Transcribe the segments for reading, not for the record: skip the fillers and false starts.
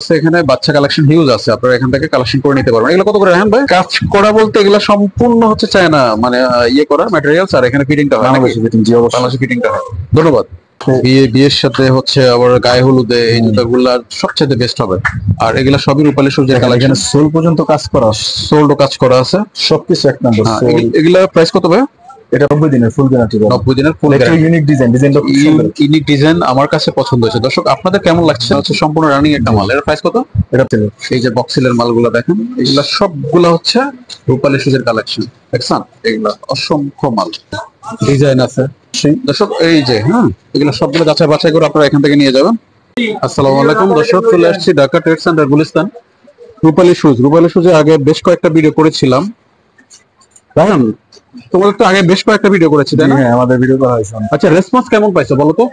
এখানে বাচ্চা collection huge আছে, আপনারা এখান থেকে কালেকশন করে নিতে পারবেন। এগুলো কত করে রাখেন ভাই? কাজ করা বলতে এগুলো সম্পূর্ণ হচ্ছে চায়না, মানে ইয়ে করা ম্যাটেরিয়ালস, আর এখানে ফিটিংটা হয় নাকি? বাংলাদেশে ফিটিংটা হয়। ধন্যবাদ। বিয়ের সাথে হচ্ছে আবার গায়ে হলুদে এই জুতাগুলা সবচেয়ে বেস্ট হবে। আর এগুলা সবই রূপালী সূর্যের কালেকশন, সোল পর্যন্ত কাজ করা, সোল্ড কাজ করা আছে, সবকিছু এক নম্বর। এগুলা প্রাইস কত ভাই? এটা 90 দিনের ফুল গ্যারান্টি। 90 দিনের ফুল গ্যারান্টি। ইউনিক ডিজাইন, ডিজাইনটা খুব সুন্দর। ইউনিক ডিজাইন আমার কাছে পছন্দ হয়েছে। দর্শক আপনাদের কেমন লাগছে? হচ্ছে সম্পূর্ণ রানিং একটা মাল। এর প্রাইস কত? এটা এই যে বক্সিলের মালগুলো দেখেন, এগুলা সবগুলা হচ্ছে রূপালী সূর্যের কালেকশন। দেখছেন এগুলা অসংখ্য মাল, ডিজাইন আছে। দর্শক এই যে এগুলো সবগুলো যাচাই বাছাই করে আপনারা এখান থেকে নিয়ে যাবেন। আসসালামু আলাইকুম দর্শক, চলে আসছি ঢাকা ট্রেড সেন্টার গুলিস্তান। রূপালী সুজে আগে বেশ কয়েকটা ভিডিও করেছিলাম। দেখেন তোমাদের তো আগে বেশ কয়েকটা ভিডিও করেছি, তাই না? হ্যাঁ, আমাদের ভিডিও করা হয়েছে। আচ্ছা, রেসপন্স কেমন পাইছো বলো তো?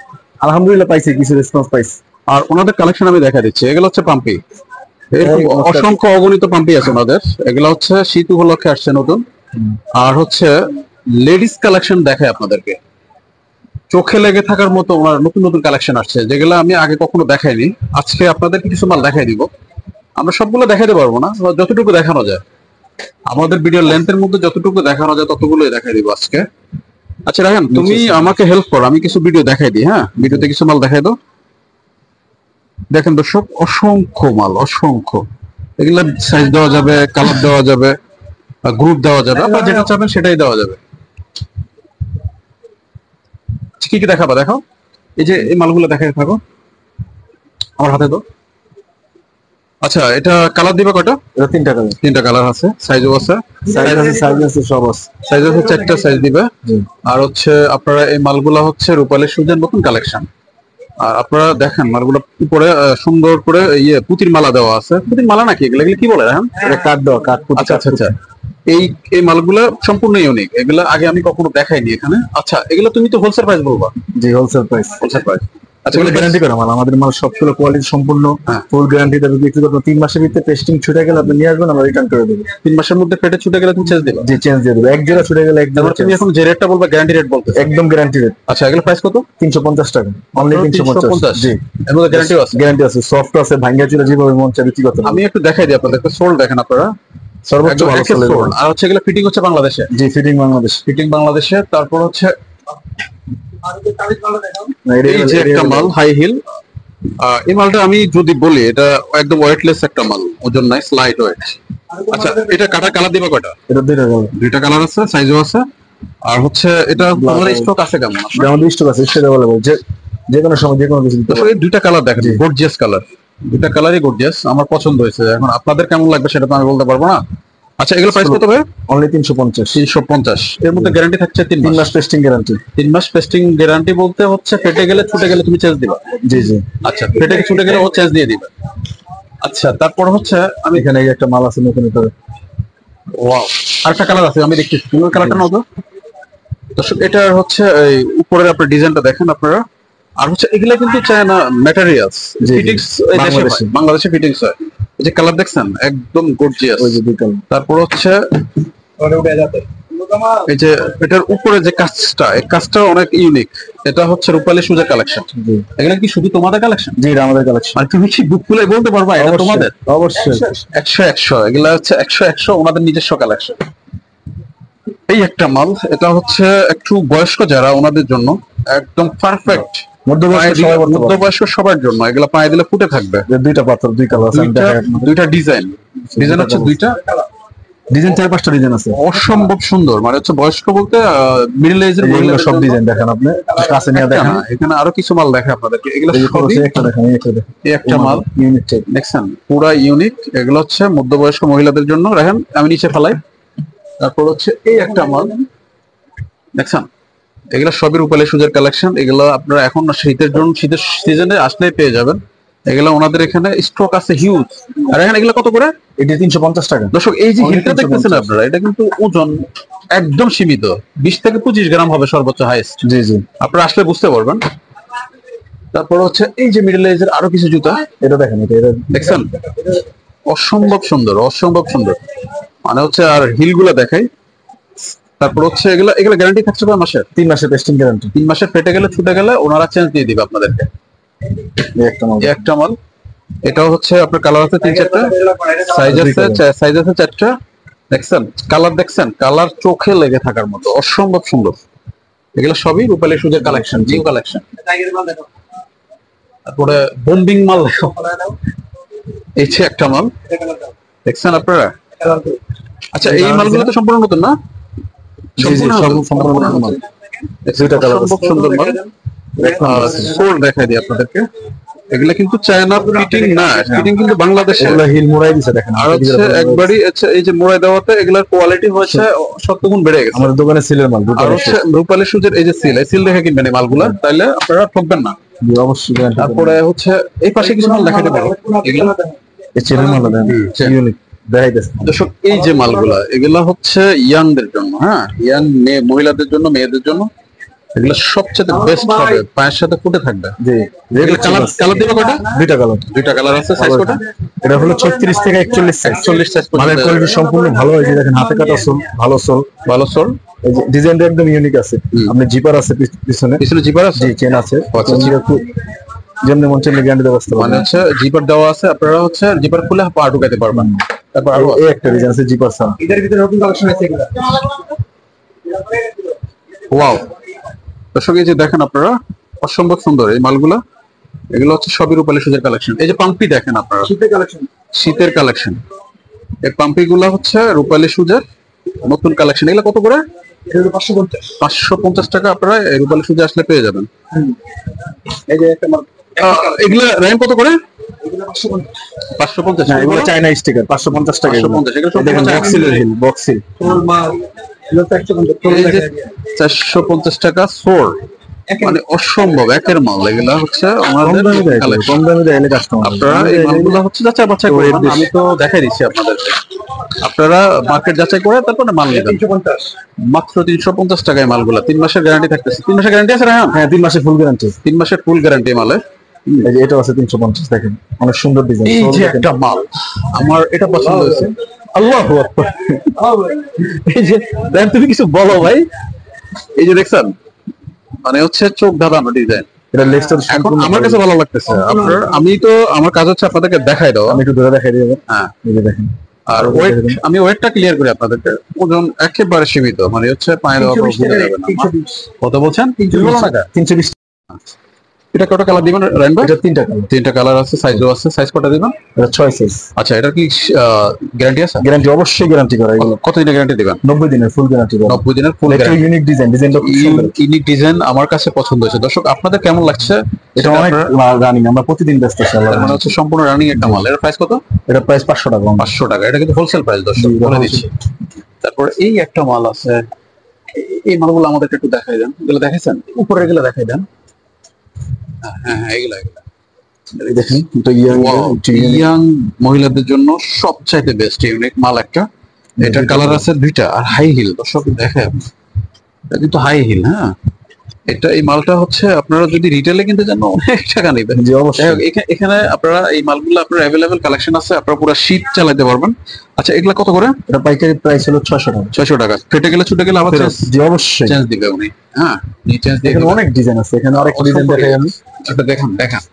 আলহামদুলিল্লাহ পাইছি, কিছু রেসপন্স পাইছি। আর ওনাদের কালেকশন আমি দেখা দিচ্ছি। এগুলো হচ্ছে পাম্পি, অসংখ্য অগণিত পাম্পি আছে ওনাদের। এগুলো হচ্ছে শীত উপলক্ষে আসছে নতুন। আর হচ্ছে লেডিস কালেকশন দেখায় আপনাদেরকে, চোখে লেগে থাকার মতো ওনার নতুন নতুন কালেকশন আসছে, যেগুলো আমি আগে কখনো দেখাইনি। আজকে আপনাদেরকে কিছু মাল দেখাই দিব। আমরা সবগুলো দেখাইতে পারবো না, যতটুকু দেখানো যায় আমাদের ভিডিও লেন্থের মধ্যে যতটুকু দেখানো যায় ততগুলোই দেখাই দিব আজকে। আচ্ছা রায়হান, তুমি আমাকে হেল্প করো, আমি কিছু ভিডিও দেখাই দিই। হ্যাঁ, ভিডিওতে কিছু মাল দেখাই দাও। দেখেন দর্শক, অসংখ্য মাল, অসংখ্য। এগুলা সাইজ দেওয়া যাবে, কালার দেওয়া যাবে, গ্রুপ দেওয়া যাবে, আপনারা যেটা চাবেন সেটাই দেওয়া যাবে। কি কি দেখাবা দেখো। এই যে এই মালগুলো দেখাই থাকো আমার হাতে তো। আচ্ছা, এটা কালার দিবা কয়টা? এটা তিনটা কালার আছে, সাইজও আছে, সাইজ আছে সব আছে। সাইজ আছে চারটা সাইজ দিবে। আর হচ্ছে আপনারা এই মালগুলা হচ্ছে রূপালী সূর্যের নতুন কালেকশন। আর আপনারা দেখেন মালগুলো উপরে সুন্দর করে ইয়ে পুতির মালা দেওয়া আছে। পুতির মালা নাকি এগুলো, এগুলো কি বলে? হ্যাঁ, এটা কাট দেওয়া, কাট। আচ্ছা আচ্ছা আচ্ছা, এই মালগুলো সম্পূর্ণ ইউনিক, এগুলো আগে আমি কখনো দেখাইনি এখানে। আচ্ছা, এগুলো তুমি তো হোলসেল প্রাইস বলবা? জি, হোলসেল প্রাইস। আচ্ছা, এগুলো গ্যারান্টি করা মাল, আমাদের মাল সবগুলো কোয়ালিটি সম্পূর্ণ ফুল গ্যারান্টি দেবে। বিক্রি করতে 3 মাসের ভিতরে পেস্টিং ছুটে গেলে আপনি নিয়ে আসবেন, আমরা রিটার্ন করে দেবো। 3 মাসের মধ্যে ফেটে ছুটে গেলে তুমি চেঞ্জ দিবা? জি, চেঞ্জ দিয়ে দেবো। এক জোড়া ছুটে গেলে এক জোড়া। তুমি এখন যে রেটটা বলবা গ্যারান্টি রেট বলতে? একদম গ্যারান্টি রেট। আচ্ছা, এগুলো প্রাইস কত? 350 টাকা, অনলি 350। জি, এর মধ্যে গ্যারান্টি আছে? গ্যারান্টি আছে, সফট আছে, ভাঙ্গা চুরা যেভাবে মন চায় বিক্রি করতে। আমি একটু দেখাই দিই আপনাদেরকে। সোল্ড দেখেন আপনারা, সর্বোচ্চ ভালো চলে। আর হচ্ছে এগুলো ফিটিং হচ্ছে বাংলাদেশে? জি, ফিটিং বাংলাদেশ। ফিটিং বাংলাদেশে। তারপর হচ্ছে এই যে একটা মাল হাই হিল, এই মালটা আমি যদি বলি এটা একদম ওয়েটলেস একটা মাল, ওজন নাই, স্লাইট ওয়েট। আচ্ছা, এটা কাটা কালার দিবা কয়টা? এটা দুইটা কালার আছে, সাইজও আছে। আর হচ্ছে এটা আমাদের স্টক আছে কেমন? আমাদের স্টক আছে, সেটা বলে যে কোনো সময় যে কোনো কিছু দিতে পারবেন। এই দুইটা কালার দেখেন, গর্জিয়াস কালার, দুইটা কালারই গর্জিয়াস, আমার পছন্দ হয়েছে। এখন আপনাদের কেমন লাগবে সেটা তো আমি বলতে পারবো না। আচ্ছা, এগুলো প্রাইস কত ভাই? অনলি 350। 350। এর মধ্যে গ্যারান্টি থাকছে 3 মাস পেস্টিং গ্যারান্টি। 3 মাস পেস্টিং গ্যারান্টি বলতে হচ্ছে ফেটে গেলে ছুটে গেলে তুমি চেঞ্জ দিবা? জি জি। আচ্ছা, ফেটে ছুটে গেলে ও চেঞ্জ দিয়ে দিবে। আচ্ছা, তারপর হচ্ছে আমি এখানে এই একটা মাল আছে নতুন। ওয়াও, আরেকটা কালার আছে আমি দেখতেছি, তুমি কালারটা নাও তো। দর্শক, এটা হচ্ছে এই উপরের আপনার ডিজাইনটা দেখেন আপনারা। আর হচ্ছে এগুলা কিন্তু চায়না ম্যাটেরিয়ালস, ফিটিংস বাংলাদেশে ফিটিংস হয়। এই যে কালার দেখছেন একদম গর্জিয়াস। তারপর হচ্ছে এই যে এটার উপরে যে কাজটা, এই কাজটা অনেক ইউনিক। এটা হচ্ছে রূপালী সূর্যের কালেকশন। এগুলা কি শুধু তোমাদের কালেকশন? জি, আমাদের কালেকশন। আর তুমি কি বুক খুলে বলতে পারবা এটা তোমাদের? অবশ্যই। 100 এগুলা হচ্ছে 100 ওনাদের নিজস্ব কালেকশন। এই একটা মাল, এটা হচ্ছে একটু বয়স্ক যারা ওনাদের জন্য একদম পারফেক্ট। মধ্যবয়স্ক সবার জন্য এগুলা পায়ে দিলে ফুটে থাকবে। দুইটা পাথর, দুই কালার, দুইটা ডিজাইন হচ্ছে দুইটা ডিজাইন, 4-5টা ডিজাইন আছে, অসম্ভব সুন্দর। মানে হচ্ছে বয়স্ক বলতে মিডল এজের মহিলা সব ডিজাইন দেখেন আপনি কাছে নিয়ে দেখেন। এখানে আরো কিছু মাল দেখে আপনাদেরকে। এগুলো সবই একটা দেখেন, এই একটা মাল ইউনিক টাইপ দেখছেন, পুরা ইউনিক। এগুলো হচ্ছে মধ্যবয়স্ক মহিলাদের জন্য। দেখেন আমি নিচে ফেলাই। তারপর হচ্ছে এই একটা মাল দেখছেন, এগুলো সবই রূপালী সূর্যের কালেকশন। এগুলো আপনারা এখন শীতের জন্য, শীতের সিজনে আসলেই পেয়ে যাবেন। এগুলো ওনাদের এখানে স্টক আছে হিউজ। আর এখানে এগুলো কত করে? এটা 350 টাকা। দর্শক, এই যে হিলটা দেখতেছেন আপনারা, এটা কিন্তু ওজন একদম সীমিত, 20 থেকে 25 গ্রাম হবে সর্বোচ্চ হাইস্ট। জি জি, আপনারা আসলে বুঝতে পারবেন। তারপর হচ্ছে এই যে মিডল এজের আরো কিছু জুতা, এটা দেখেন, এটা দেখছেন অসম্ভব সুন্দর, অসম্ভব সুন্দর। মানে হচ্ছে আর হিল গুলা দেখাই। তারপর হচ্ছে এগুলা গ্যারান্টি থাকছে কয় মাসের? 3 মাসের পেস্টিং গ্যারান্টি। 3 মাসের ফেটে গেলে ছুটে গেলে ওনারা চেঞ্জ দিয়ে দিবে আপনাদেরকে। একটা মাল এটাও হচ্ছে আপনার কালার আছে 3-4টা, সাইজ আছে 4টা। দেখছেন দেখছেন কালার চোখে লেগে থাকার মতো অসম্ভব সুন্দর। এগুলো সবই রূপালী সুজের কালেকশন, নিউ কালেকশন। তারপরে বোম্বিং মাল এই যে একটা মাল দেখছেন আপনারা। আচ্ছা এই মালগুলো তো সম্পূর্ণ নতুন না? সম্পূর্ণ মাল, দুইটা কালার খুব সুন্দর মাল। সোল দেখাই দিই আপনাদেরকে। এগুলা কিন্তু চায়না ফিটিং না, ফিটিং কিন্তু বাংলাদেশে। এগুলা হিল মোড়াই দিছে দেখেন। আর হচ্ছে একবারই এই যে মোড়াই দেওয়াতে এগুলার কোয়ালিটি হচ্ছে 7 গুণ বেড়ে গেছে। আমাদের দোকানে সিলের মাল। আর হচ্ছে রূপালী সুজের এই যে সিল, এই সিল দেখে কিনবেন এই মালগুলা, তাইলে আপনারা ঠকবেন না অবশ্যই। তারপরে হচ্ছে এই পাশে কিছু মাল দেখাতে পারবো। এগুলা এই চেনের মাল ইউনিক দেখাইতেছে। দর্শক এই যে মালগুলা এগুলা হচ্ছে ইয়াংদের জন্য, হ্যাঁ ইয়াং মহিলাদের জন্য, মেয়েদের জন্য এগুলা সবচেয়ে বেস্ট হবে, পায়ের সাথে ফুটে থাকবে। জি, এগুলা কালার দিবে কয়টা? দুইটা কালার আছে। সাইজ কয়টা? এটা হলো 36 থেকে 41 সাইজ। 41 সাইজ পর্যন্ত। মালের কোয়ালিটি সম্পূর্ণ ভালো হয়েছে দেখেন, হাতে কাটা সোল, ভালো সোল। এই যে ডিজাইনটা একদম ইউনিক আছে। আপনি জিপার আছে পিছনে জিপার আছে? জি, চেন আছে। আচ্ছা যেমনি মন চেন গ্যারান্টি ব্যবস্থা মানে হচ্ছে জিপার দেওয়া আছে, আপনারা হচ্ছে জিপার খুলে পা ঢুকাতে পারবেন। তারপর আরো এই একটা ডিজাইন আছে জিপার সাম। এটার ভিতরে নতুন কালেকশন আছে এগুলা। ওয়াও দর্শক এই যে দেখেন আপনারা অসম্ভব সুন্দর এই মালগুলা। এগুলো হচ্ছে সবই রূপালী সুজের কালেকশন। এই যে পাম্পি দেখেন আপনারা, শীতের কালেকশন। এই পাম্পি গুলা হচ্ছে রূপালী সুজের নতুন কালেকশন। এগুলো কত করে? 550 টাকা আপনারা এই রূপালী সুজে আসলে পেয়ে যাবেন। এই যে একটা মাল এগুলা র্যাম কত করে? 550। এগুলো চায়না স্টিকার 550 টাকা। 550 এগুলো সব দেখেন বক্সিলের হিল, বক্সিল সোল মাল এগুলো তো 450 টাকা সোর, মানে অসম্ভব একের মাল। এগুলা হচ্ছে আমাদের কম দামে দেয় কাস্টমার। আপনারা এই মালগুলো হচ্ছে যাচাই বাছাই করে, আমি তো দেখাই দিচ্ছি আপনাদেরকে। আপনারা মার্কেট যাচাই করে তারপরে মাল নেবেন। 350 মাত্র 350 টাকায় মালগুলা। 3 মাসের গ্যারান্টি থাকতেছে। 3 মাসের গ্যারান্টি আছে রায়হান? হ্যাঁ, 3 মাসের ফুল গ্যারান্টি। 3 মাসের ফুল গ্যারান্টি মালে। এই যে এটা আছে 350 দেখেন, অনেক সুন্দর ডিজাইন। এই যে একটা মাল আমার এটা পছন্দ হয়েছে। আল্লাহু আকবার। এই যে দেন, তুমি কিছু বলো ভাই। এই যে দেখছেন মানে হচ্ছে চোখ ধাঁধানো ডিজাইন। এটা লেসটা এখন আমার কাছে ভালো লাগতেছে। আপনার আমি তো আমার কাজ হচ্ছে আপনাদেরকে দেখাই দাও। আমি একটু ধরে দেখাই দিই। হ্যাঁ এই যে দেখেন। আর ওয়েট, আমি ওয়েটটা ক্লিয়ার করি আপনাদেরকে। ওজন একেবারে সীমিত, মানে হচ্ছে পায়ে দেওয়া পর ভুলে যাবে না। 320 কত বলছেন? 320 টাকা। 320। এটা কয়টা কালার দিবেন রায়ন ভাই? এটা 3টা কালার। 3টা কালার আছে, সাইজও আছে। সাইজ কয়টা দিবেন? এটা 6 সাইজ। আচ্ছা এটা কি গ্যারান্টি আছে? গ্যারান্টি অবশ্যই গ্যারান্টি করা। এগুলো কত দিনের গ্যারান্টি দিবেন? 90 দিনের ফুল গ্যারান্টি। 90 দিনের ফুল এটা গ্যারান্টি। ইউনিক ডিজাইন, ডিজাইনটা খুব সুন্দর। ইউনিক ডিজাইন আমার কাছে পছন্দ হয়েছে। দর্শক আপনাদের কেমন লাগছে? এটা অনেক রানিং, আমরা প্রতিদিন ব্যস্ত আছি। মানে হচ্ছে সম্পূর্ণ রানিং একটা মাল। এর প্রাইস কত? এটা প্রাইস 500 টাকা। 500 টাকা। এটা কিন্তু হোলসেল প্রাইস দর্শক, বলে দিচ্ছি। তারপর এই একটা মাল আছে, এই মালগুলো আমাদেরকে একটু দেখাই দেন। এগুলো দেখাইছেন? উপরে এগুলো দেখাই দেন। হ্যাঁ হ্যাঁ এগুলা দেখেন, এটা ইয়াং মহিলাদের জন্য সবচাইতে বেস্ট ইউনিক মাল একটা। এটার কালার আছে 2টা। আর হাই হিল দর্শক দেখেন, এটা কিন্তু হাই হিল। হ্যাঁ এটা এই মালটা হচ্ছে আপনারা যদি রিটেলে কিনতে চান অনেক টাকা নেবেন। জি অবশ্যই। এখানে আপনারা এই মালগুলো আপনার অ্যাভেলেবেল কালেকশন আছে, আপনারা পুরো শীত চালাতে পারবেন। আচ্ছা এগুলা কত করে? এটা পাইকারি প্রাইস হলো 600 টাকা। 600 টাকা। ফেটে গেলে ছুটে গেলে আবার জি অবশ্যই চেঞ্জ দিবে উনি। হ্যাঁ চেঞ্জ দিয়ে এখানে অনেক ডিজাইন আছে। এখানে আরেকটা ডিজাইন দেখাই আমি। এটা দেখেন দেখেন,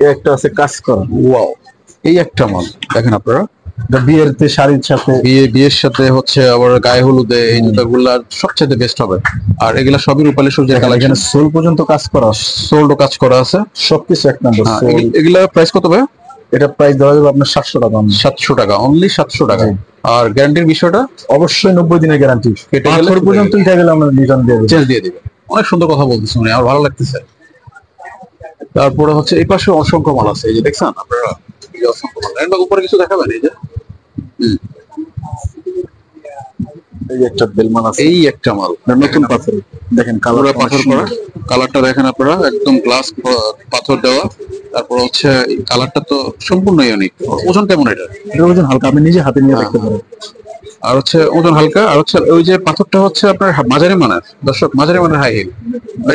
এই একটা আছে কাজ করা। ওয়াও এই একটা মাল দেখেন আপনারা। এটা বিয়েতে শাড়ির সাথে, বিয়ের সাথে হচ্ছে আবার গায়ে হলুদে এই জুতাগুলা সবচেয়ে বেস্ট হবে। আর এগুলা সবই রূপালী সুজের কালেকশন। সোল পর্যন্ত কাজ করা, সোল্ডও কাজ করা আছে, সবকিছু এক নম্বর। এগুলা প্রাইস কত ভাই? এটা প্রাইস দেওয়া যাবে আপনার 700 টাকা। 700 টাকা, অনলি 700 টাকা। আর গ্যারান্টির বিষয়টা অবশ্যই 90 দিনের গ্যারান্টি। কেটে গেলে পাথর পর্যন্ত উঠে গেলে আমরা রিটার্ন দিয়ে দেব, চেঞ্জ দিয়ে দিবে। অনেক সুন্দর কথা বলতেছে উনি, আমার ভালো লাগতেছে। তারপরে হচ্ছে এই পাশে অসংখ্য মাল আছে। এই যে দেখছেন আপনারা, এই যে অসংখ্য মাল। এর উপরে কিছু দেখাবেন? এই যে এই একটা বেলমান আছে, এই একটা মাল নতুন পাথর দেখেন, কালার পাথর করা। কালারটা দেখেন আপনারা, একদম গ্লাস পাথর দেওয়া। তারপর হচ্ছে কালারটা তো সম্পূর্ণ ইউনিক। ওজন কেমন এটা? এটা ওজন হালকা, আপনি নিজে হাতে নিয়ে দেখতে পারেন। আর হচ্ছে ওজন হালকা। আর হচ্ছে ওই যে পাথরটা হচ্ছে আপনার মাঝারি মানের। দর্শক মাঝারি মানের হাই হিল,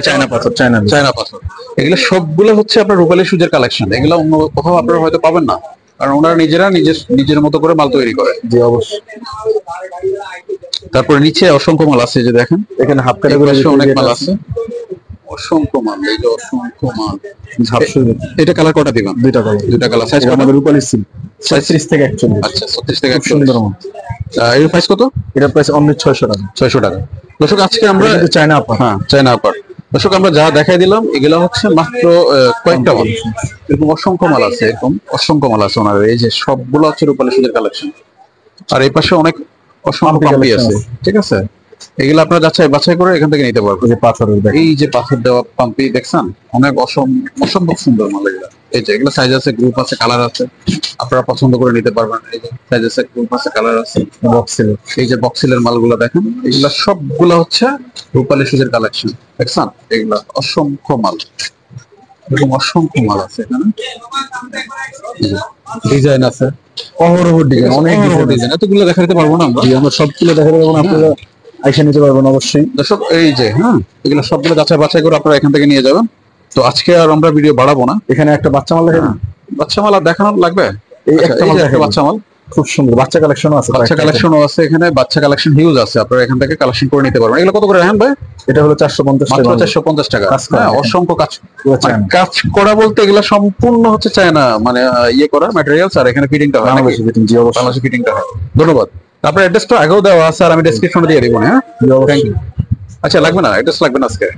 চায়না পাথর, চায়না পাথর। এগুলো সবগুলো হচ্ছে আপনার রূপালী সুজের কালেকশন। এগুলো অন্য কোথাও আপনারা হয়তো পাবেন না, কারণ ওনারা নিজেরা নিজের মতো করে মাল তৈরি করে। জি অবশ্যই। তারপরে নিচে অসংখ্য মাল আছে, যে দেখেন এখানে হাফ ক্যাটাগরি অনেক মাল আছে। অসংখ্য মাল, এই যে অসংখ্য মাল। ঝাপসা এটা কালার কটা দিবেন? দুইটা কালার। দুইটা কালার। সাইজ এটা কত? আমাদের রূপালী সিল 36 থেকে 41। আচ্ছা 36 থেকে খুব সুন্দর 41। মাল। এর প্রাইস কত? এটা প্রাইস অনলি 600 টাকা। 600 টাকা। দর্শক আজকে আমরা এটা কিন্তু চায়না আপা। হ্যাঁ চায়না আপার। দর্শক আমরা যা দেখাই দিলাম এগুলো হচ্ছে মাত্র কয়েকটা মাল। এরকম অসংখ্য মাল আছে, এরকম অসংখ্য মাল আছে ওনার। এই যে সবগুলো হচ্ছে রূপালী সুদের কালেকশন। আর এই পাশে অনেক অসংখ্য পাম্পি পাম্পি collection আছে, ঠিক আছে? এগুলো আপনারা যাচাই বাছাই করে এখান থেকে নিতে পারবেন। এই যে পাথরের ব্যাগ। এই যে পাথর দেওয়া পাম্পি দেখছেন, অনেক অসম্ভব সুন্দর মাল এগুলো। এই যে এগুলো সাইজ আছে, গ্রুপ আছে, কালার আছে, আপনারা পছন্দ করে নিতে পারবেন। এই যে সাইজ আছে, গ্রুপ আছে, কালার আছে। Box seal. এই যে বক্সিলের মালগুলো দেখেন, এগুলা সবগুলা হচ্ছে রূপালী সুজের কালেকশন, দেখছেন? এগুলা অসংখ্য মাল, এরকম অসংখ্য মাল আছে এখানে। ডিজাইন আছে, অহরহ ডিজাইন, অনেক ডিজাইন। ডিজাইন, এতগুলো দেখাতে পারবো না আমরা। আমরা সবগুলো দেখাতে পারবো না, আপনারা আইসা নিতে পারবেন অবশ্যই। দর্শক এই যে হ্যাঁ, এগুলো সবগুলো যাচাই বাছাই করে আপনারা এখান থেকে নিয়ে যাবেন। তো আজকে আর আমরা ভিডিও বাড়াবো না। এখানে একটা বাচ্চা মাল দেখেন, বাচ্চা মাল আর দেখানো লাগবে? এই আচ্ছা, একটা এই মাল যে একটা দেখাবো। বাচ্চা মাল, খুব সুন্দর বাচ্চা কালেকশনও আছে। বাচ্চা কালেকশনও আছে এখানে, বাচ্চা কালেকশন হিউজ আছে, আপনারা এখান থেকে কালেকশন করে নিতে পারবেন। এগুলো কত করে রাখেন ভাই? এটা হলো 450 মাত্র টাকা। 450 টাকা। কাজ করা, হ্যাঁ, অসংখ্য কাজ, পুরো মানে চায়না। কাজ করা বলতে এগুলো সম্পূর্ণ হচ্ছে চায়না, মানে ইয়ে করা ম্যাটেরিয়ালস, আর এখানে ফিটিংটা হয় নাকি? বাংলাদেশে ফিটিং, জি অবশ্যই। বাংলাদেশে ফিটিংটা হয়। ধন্যবাদ। আপনার অ্যাড্রেসটা আগেও দেওয়া আছে আর আমি ডেসক্রিপশনে দিয়ে দিব। হ্যাঁ, জি অবশ্যই। আচ্ছা লাগবে না, অ্যাড্রেস লাগবে না আজকে।